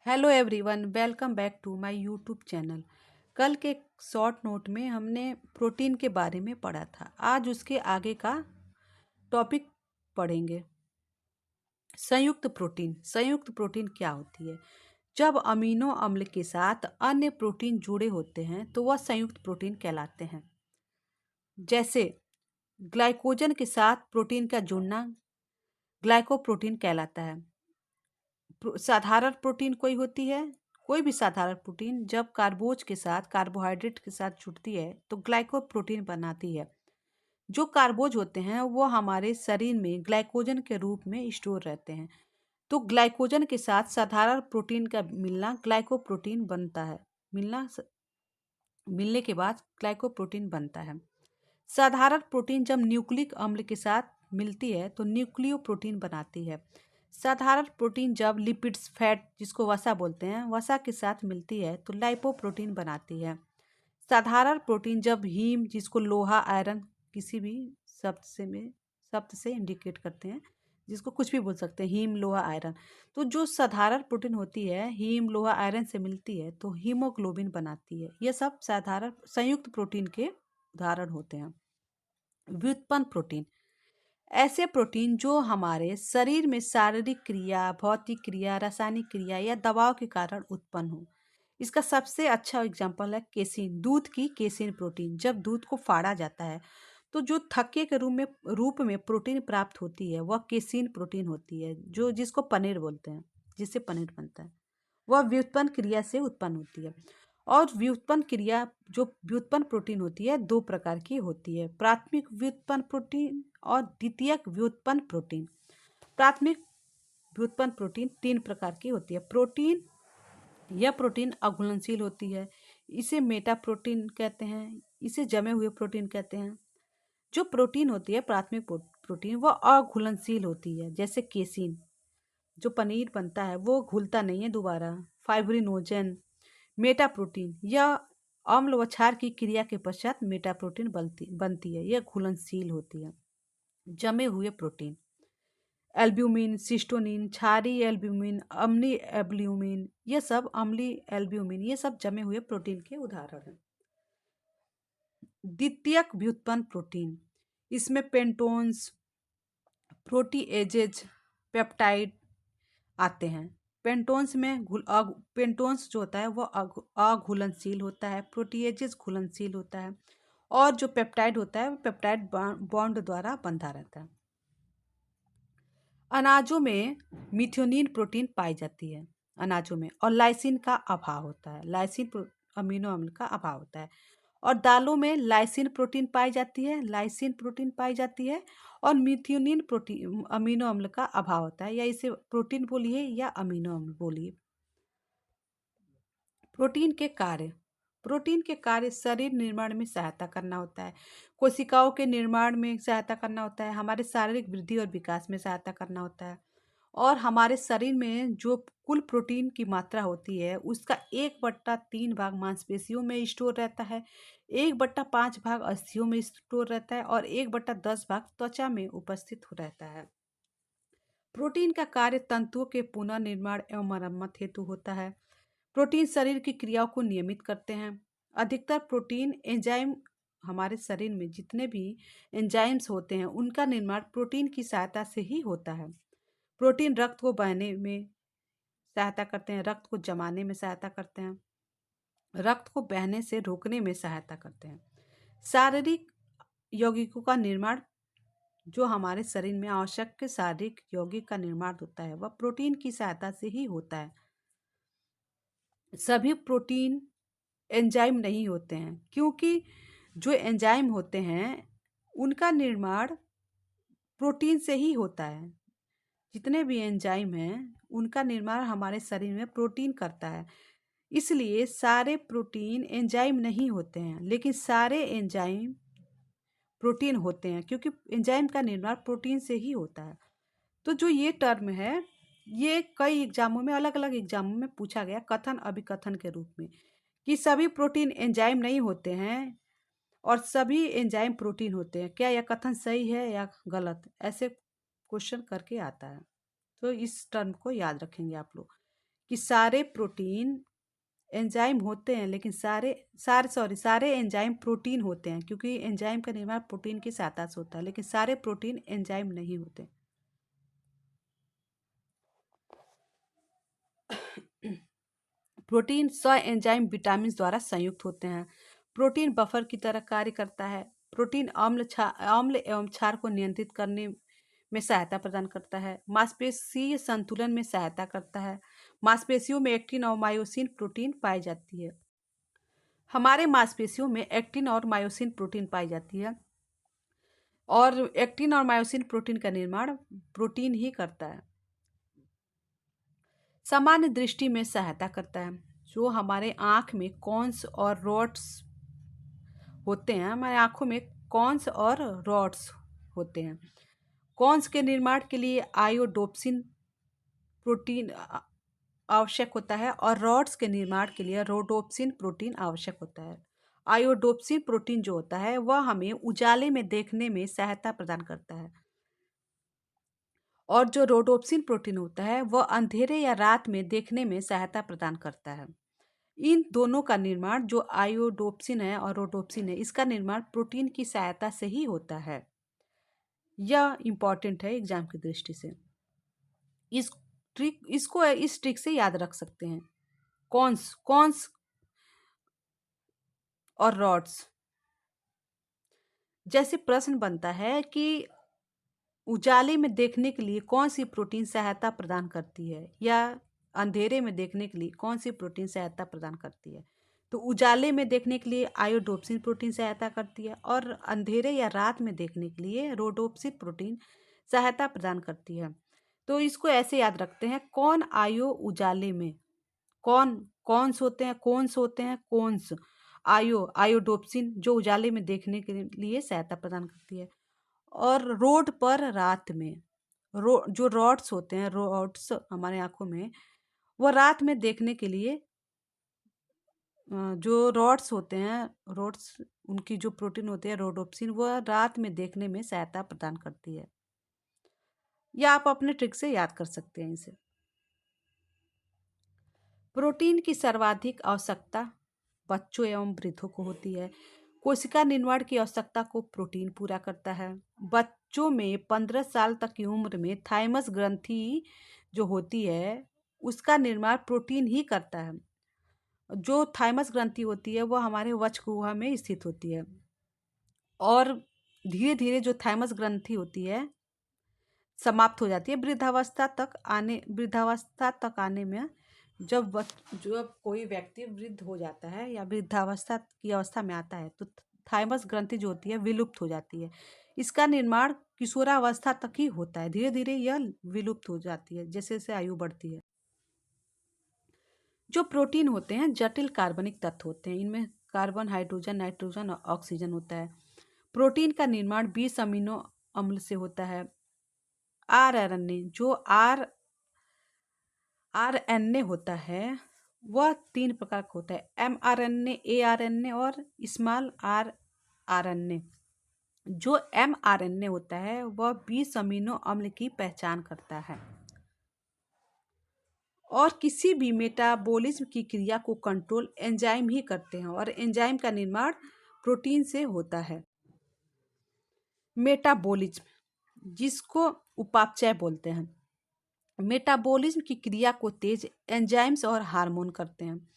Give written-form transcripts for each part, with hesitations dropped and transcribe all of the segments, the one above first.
Hello everyone, welcome back to my YouTube channel. कल के short note में हमने प्रोटीन के बारे में पढ़ा था। आज उसके आगे का टॉपिक पढ़ेंगे। संयुक्त प्रोटीन क्या होती है? जब अमीनो अम्ल के साथ अन्य प्रोटीन जुड़े होते हैं तो वह संयुक्त प्रोटीन कहलाते हैं। जैसे ग्लाइकोजन के साथ प्रोटीन का जुड़ना ग्लाइकोप्रोटीन कहलाता है। साधारण प्रोटीन कोई भी साधारण प्रोटीन जब कार्बोज के साथ कार्बोहाइड्रेट के साथ जुड़ती है तो ग्लाइकोप्रोटीन बनाती है। जो कार्बोज होते हैं वो हमारे शरीर में ग्लाइकोजन के रूप में स्टोर रहते हैं। तो ग्लाइकोजन के साथ साधारण प्रोटीन का मिलना ग्लाइकोप्रोटीन बनता है। मिलने के बाद ग्लाइकोप्रोटीन बनता है। साधारण प्रोटीन जब न्यूक्लिक अम्ल के साथ मिलती है तो न्यूक्लियोप्रोटीन बनाती है। साधारण प्रोटीन जब लिपिड्स फैट जिसको वसा बोलते हैं वसा के साथ मिलती है तो लाइपोप्रोटीन बनाती है। साधारण प्रोटीन जब हीम जिसको लोहा आयरन किसी भी शब्द से इंडिकेट करते हैं, जिसको कुछ भी बोल सकते हैं, हीम लोहा आयरन। तो जो साधारण प्रोटीन होती है हीम लोहा आयरन से मिलती है तो हीमोग्लोबिन बनाती है। ये सब साधारण संयुक्त प्रोटीन के उदाहरण होते हैं। व्युत्पन्न प्रोटीन ऐसे प्रोटीन जो हमारे शरीर में शारीरिक क्रिया, भौतिक क्रिया, रासायनिक क्रिया या दबाव के कारण उत्पन्न हो। इसका सबसे अच्छा एग्जाम्पल है केसिन, दूध की केसिन प्रोटीन। जब दूध को फाड़ा जाता है तो जो थक्के के रूप में प्रोटीन प्राप्त होती है वह केसिन प्रोटीन होती है, जो जिसको पनीर बोलते हैं, जिससे पनीर बनता है। वह व्युत्पन्न क्रिया से उत्पन्न होती है। और व्युत्पन्न क्रिया जो व्युत्पन्न प्रोटीन होती है दो प्रकार की होती है, प्राथमिक व्युत्पन्न प्रोटीन और द्वितीयक व्युत्पन्न प्रोटीन। प्राथमिक व्युत्पन्न प्रोटीन तीन प्रकार की होती है। यह प्रोटीन अघुलनशील होती है, इसे मेटा प्रोटीन कहते हैं, इसे जमे हुए प्रोटीन कहते हैं। जो प्रोटीन होती है प्राथमिक प्रोटीन वह अघुलनशील होती है, जैसे केसिन जो पनीर बनता है वो घुलता नहीं है दोबारा। फाइब्रिनोजन मेटा प्रोटीन यह अम्ल व क्षार की क्रिया के पश्चात मेटा प्रोटीन बनती है, यह घुलनशील होती है। जमे हुए प्रोटीन एल्ब्यूमिन, सिस्टोनिन, क्षारीय एल्ब्यूमिन, अम्लीय एल्ब्यूमिन, ये सब जमे हुए प्रोटीन के उदाहरण हैं। द्वितीयक व्युत्पन्न प्रोटीन, इसमें पेंटोन्स, प्रोटीएजेज, पेप्टाइड आते हैं। पेंटोन्स जो होता है वह अघुलनशील होता है, प्रोटीएजेज घुलनशील होता है, और जो पेप्टाइड होता है वो पेप्टाइड बॉन्ड द्वारा बंधा रहता है। अनाजों में मिथ्योनिन प्रोटीन पाई जाती है अनाजों में, और लाइसिन का अभाव होता है। अमीनो अम्ल का अभाव होता है। और दालों में लाइसिन प्रोटीन पाई जाती है और मिथ्योनिन प्रोटीन अमीनो अम्ल का अभाव होता है, या इसे प्रोटीन बोलिए या अमीनो अम्ल बोलिए। प्रोटीन के कार्य शरीर निर्माण में सहायता करना होता है, कोशिकाओं के निर्माण में सहायता करना होता है, हमारे शारीरिक वृद्धि और विकास में सहायता करना होता है। और हमारे शरीर में जो कुल प्रोटीन की मात्रा होती है उसका 1/3 भाग मांसपेशियों में स्टोर रहता है, 1/5 भाग अस्थियों में स्टोर रहता है, और 1/10 भाग त्वचा में उपस्थित हो रहता है। प्रोटीन का कार्य तंतुओं के पुनर्निर्माण एवं मरम्मत हेतु होता है। प्रोटीन शरीर की क्रियाओं को नियमित करते हैं। अधिकतर प्रोटीन एंजाइम, हमारे शरीर में जितने भी एंजाइम्स होते हैं उनका निर्माण प्रोटीन की सहायता से ही होता है। प्रोटीन रक्त को बहने में सहायता करते हैं, रक्त को जमाने में सहायता करते हैं, रक्त को बहने से रोकने में सहायता करते हैं। शारीरिक यौगिकों का निर्माण, जो हमारे शरीर में आवश्यक शारीरिक यौगिक का निर्माण होता है वह प्रोटीन की सहायता से ही होता है। सभी प्रोटीन एंजाइम नहीं होते हैं, क्योंकि जो एंजाइम होते हैं उनका निर्माण प्रोटीन से ही होता है। जितने भी एंजाइम हैं उनका निर्माण हमारे शरीर में प्रोटीन करता है। इसलिए सारे प्रोटीन एंजाइम नहीं होते हैं, लेकिन सारे एंजाइम प्रोटीन होते हैं, क्योंकि एंजाइम का निर्माण प्रोटीन से ही होता है। तो जो ये टर्म है ये कई एग्जामों में, अलग अलग एग्जामों में पूछा गया कथन अभिकथन के रूप में, कि सभी प्रोटीन एंजाइम नहीं होते हैं और सभी एंजाइम प्रोटीन होते हैं। क्या यह कथन सही है या गलत, ऐसे क्वेश्चन करके आता है। तो इस टर्म को याद रखेंगे आप लोग कि सारे प्रोटीन एंजाइम होते हैं, लेकिन सारे एंजाइम प्रोटीन होते हैं, क्योंकि एंजाइम का निर्माण प्रोटीन की सहायता से होता है, लेकिन सारे प्रोटीन एंजाइम नहीं होते। प्रोटीन एंजाइम विटामिन द्वारा संयुक्त होते हैं। प्रोटीन बफर की तरह कार्य करता है। प्रोटीन अम्ल एवं क्षार को नियंत्रित करने में सहायता प्रदान करता है। मांसपेशीय संतुलन में सहायता करता है। मांसपेशियों में एक्टिन और मायोसिन प्रोटीन पाई जाती है। हमारे मांसपेशियों में एक्टिन और मायोसिन प्रोटीन पाई जाती है, और एक्टिन और मायोसिन प्रोटीन का निर्माण प्रोटीन ही करता है। सामान्य दृष्टि में सहायता करता है। जो हमारे आँख में कॉन्स और रॉड्स होते हैं, हमारे आँखों में कॉन्स और रॉड्स होते हैं। कॉन्स के निर्माण के लिए आयोडोप्सिन प्रोटीन आवश्यक होता है, और रॉड्स के निर्माण के लिए रोडोप्सिन प्रोटीन आवश्यक होता है। आयोडोप्सिन प्रोटीन जो होता है वह हमें उजाले में देखने में सहायता प्रदान करता है, और जो रोडोप्सिन प्रोटीन होता है वह अंधेरे या रात में देखने में सहायता प्रदान करता है। इन दोनों का निर्माण, जो आयोडोप्सिन है और रोडोप्सिन है, इसका निर्माण प्रोटीन की सहायता से ही होता है। यह इंपॉर्टेंट है एग्जाम की दृष्टि से। इस ट्रिक से याद रख सकते हैं। कॉन्स और रॉड्स। जैसे प्रश्न बनता है कि उजाले में देखने के लिए कौन सी प्रोटीन सहायता प्रदान करती है, या अंधेरे में देखने के लिए कौन सी प्रोटीन सहायता प्रदान करती है, तो उजाले में देखने के लिए आयोडोप्सिन प्रोटीन सहायता करती है, और अंधेरे या रात में देखने के लिए रोडोप्सिन प्रोटीन सहायता प्रदान करती है। तो इसको ऐसे याद रखते हैं, कौन आयो उजाले में, कौन्स होते हैं, कौन्स आयोडोप्सिन जो उजाले में देखने के लिए सहायता प्रदान करती है, और रोड पर रात में जो रॉड्स होते हैं, रॉड्स हमारे आंखों में, वो रात में देखने के लिए जो रॉड्स होते हैं, रॉड्स उनकी जो प्रोटीन होती है रोडोप्सिन, वह रात में देखने में सहायता प्रदान करती है। या आप अपने ट्रिक से याद कर सकते हैं इसे। प्रोटीन की सर्वाधिक आवश्यकता बच्चों एवं वृद्धों को होती है। कोशिका निर्माण की आवश्यकता को प्रोटीन पूरा करता है। बच्चों में 15 साल तक की उम्र में थाइमस ग्रंथि जो होती है उसका निर्माण प्रोटीन ही करता है। जो थाइमस ग्रंथि होती है वह हमारे वक्ष गुहा में स्थित होती है, और धीरे धीरे जो थाइमस ग्रंथि होती है समाप्त हो जाती है वृद्धावस्था तक आने में। जब कोई व्यक्ति वृद्ध हो जाता है या वृद्धावस्था की अवस्था में आता है, तो थाइमस ग्रंथि जो होती है विलुप्त हो जाती है। इसका निर्माण किशोरावस्था तक ही होता है, धीरे धीरे यह विलुप्त हो जाती है जैसे जैसे आयु बढ़ती है। जो प्रोटीन होते हैं जटिल कार्बनिक तत्व होते हैं। इनमें कार्बन, हाइड्रोजन, नाइट्रोजन और ऑक्सीजन होता है। प्रोटीन का निर्माण 20 अमीनो अम्ल से होता है। आरएनए जो आरएनए होता है वह 3 प्रकार का होता है, mRNA, aRNA और स्मॉल rRNA। जो mRNA होता है वह 20 अमीनो अम्ल की पहचान करता है, और किसी भी मेटाबॉलिज्म की क्रिया को कंट्रोल एंजाइम ही करते हैं, और एंजाइम का निर्माण प्रोटीन से होता है। मेटाबॉलिज्म जिसको उपापचय बोलते हैं। मेटाबॉलिज्म की क्रिया को तेज एंजाइम्स और हार्मोन करते हैं।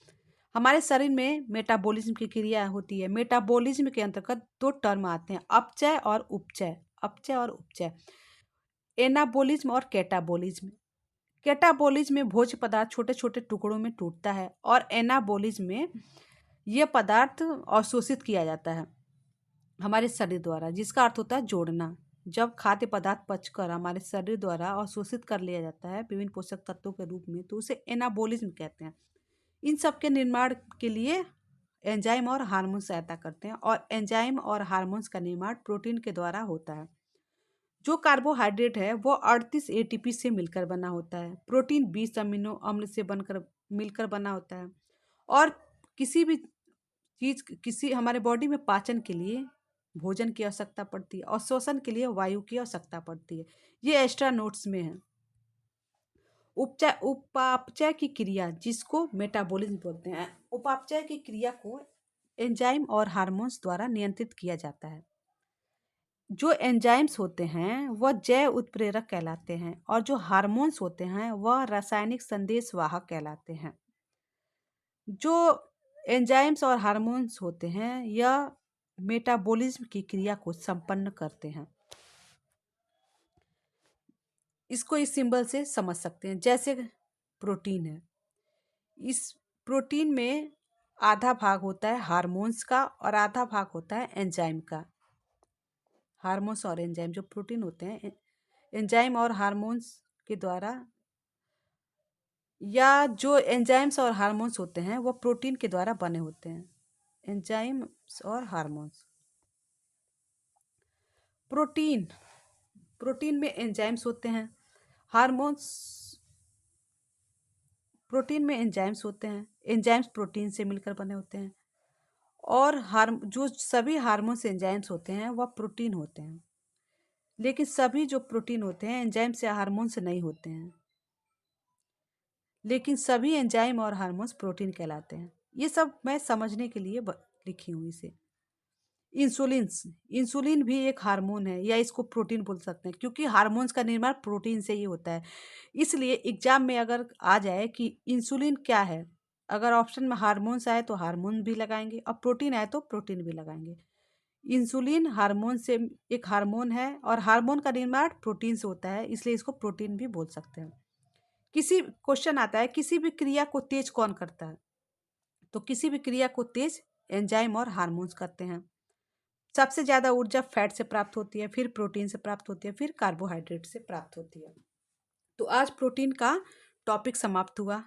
हमारे शरीर में मेटाबॉलिज्म की क्रिया होती है। मेटाबॉलिज्म के अंतर्गत 2 टर्म आते हैं, अपचय और उपचय। एनाबॉलिज्म और कैटाबॉलिज्म। कैटाबॉलिज्म में भोज्य पदार्थ छोटे छोटे टुकड़ों में टूटता है, और एनाबॉलिज्म में यह पदार्थ अवशोषित किया जाता है हमारे शरीर द्वारा, जिसका अर्थ होता है जोड़ना। जब खाद्य पदार्थ पचकर हमारे शरीर द्वारा अवशोषित कर लिया जाता है विभिन्न पोषक तत्वों के रूप में, तो उसे एनाबॉलिज्म कहते हैं। इन सब के निर्माण के लिए एंजाइम और हार्मोन सहायता करते हैं, और एंजाइम और हार्मोन्स का निर्माण प्रोटीन के द्वारा होता है। जो कार्बोहाइड्रेट है वो 38 एटीपी से मिलकर बना होता है। प्रोटीन 20 अमीनो अम्ल से मिलकर बना होता है, और किसी हमारे बॉडी में पाचन के लिए भोजन की आवश्यकता पड़ती है, और श्वसन के लिए वायु की आवश्यकता पड़ती है। ये एक्स्ट्रा नोट्स में है। उपापचय की क्रिया जिसको मेटाबॉलिज्म बोलते हैं, उपापचय की क्रिया को एंजाइम और हार्मोन्स द्वारा नियंत्रित किया जाता है। जो एंजाइम्स होते हैं वह जैव उत्प्रेरक कहलाते हैं और जो हार्मोन्स होते हैं वह रासायनिक संदेशवाहक कहलाते हैं। जो एंजाइम्स और हार्मोन्स होते हैं यह मेटाबॉलिज्म की क्रिया को संपन्न करते हैं। इसको इस सिंबल से समझ सकते हैं, जैसे प्रोटीन है, इस प्रोटीन में आधा भाग होता है हार्मोन्स का और आधा भाग होता है एंजाइम का। हार्मोन्स और एंजाइम जो प्रोटीन होते हैं एंजाइम और हार्मोन्स के द्वारा, या जो एंजाइम्स और हार्मोन्स होते हैं वो प्रोटीन के द्वारा बने होते हैं। एंजाइम्स और हार्मोन्स, प्रोटीन प्रोटीन में एंजाइम्स होते हैं, हार्मोन्स प्रोटीन में एंजाइम्स होते हैं, एंजाइम्स प्रोटीन से मिलकर बने होते हैं, और जो सभी हार्मोन्स एंजाइम्स होते हैं वह प्रोटीन होते हैं। लेकिन सभी जो प्रोटीन होते हैं एंजाइम से हार्मोन से नहीं होते हैं, लेकिन सभी एंजाइम और हार्मोन्स प्रोटीन कहलाते हैं। ये सब मैं समझने के लिए लिखी हूँ इसे। इंसुलिन भी एक हार्मोन है, या इसको प्रोटीन बोल सकते हैं, क्योंकि हार्मोन्स का निर्माण प्रोटीन से ही होता है। इसलिए एग्जाम में अगर आ जाए कि इंसुलिन क्या है, अगर ऑप्शन में हार्मोन्स आए तो हार्मोन भी लगाएंगे और प्रोटीन आए तो प्रोटीन भी लगाएंगे। इंसुलिन हार्मोन से एक हार्मोन है और हार्मोन का निर्माण प्रोटीन से होता है, इसलिए इसको प्रोटीन भी बोल सकते हैं। किसी क्वेश्चन आता है किसी भी क्रिया को तेज कौन करता है, तो किसी भी क्रिया को तेज एंजाइम और हार्मोन्स करते हैं। सबसे ज़्यादा ऊर्जा फैट से प्राप्त होती है, फिर प्रोटीन से प्राप्त होती है, फिर कार्बोहाइड्रेट से प्राप्त होती है। तो आज प्रोटीन का टॉपिक समाप्त हुआ।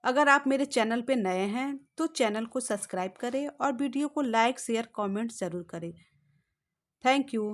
अगर आप मेरे चैनल पे नए हैं तो चैनल को सब्सक्राइब करें और वीडियो को लाइक शेयर कमेंट ज़रूर करें। Thank you.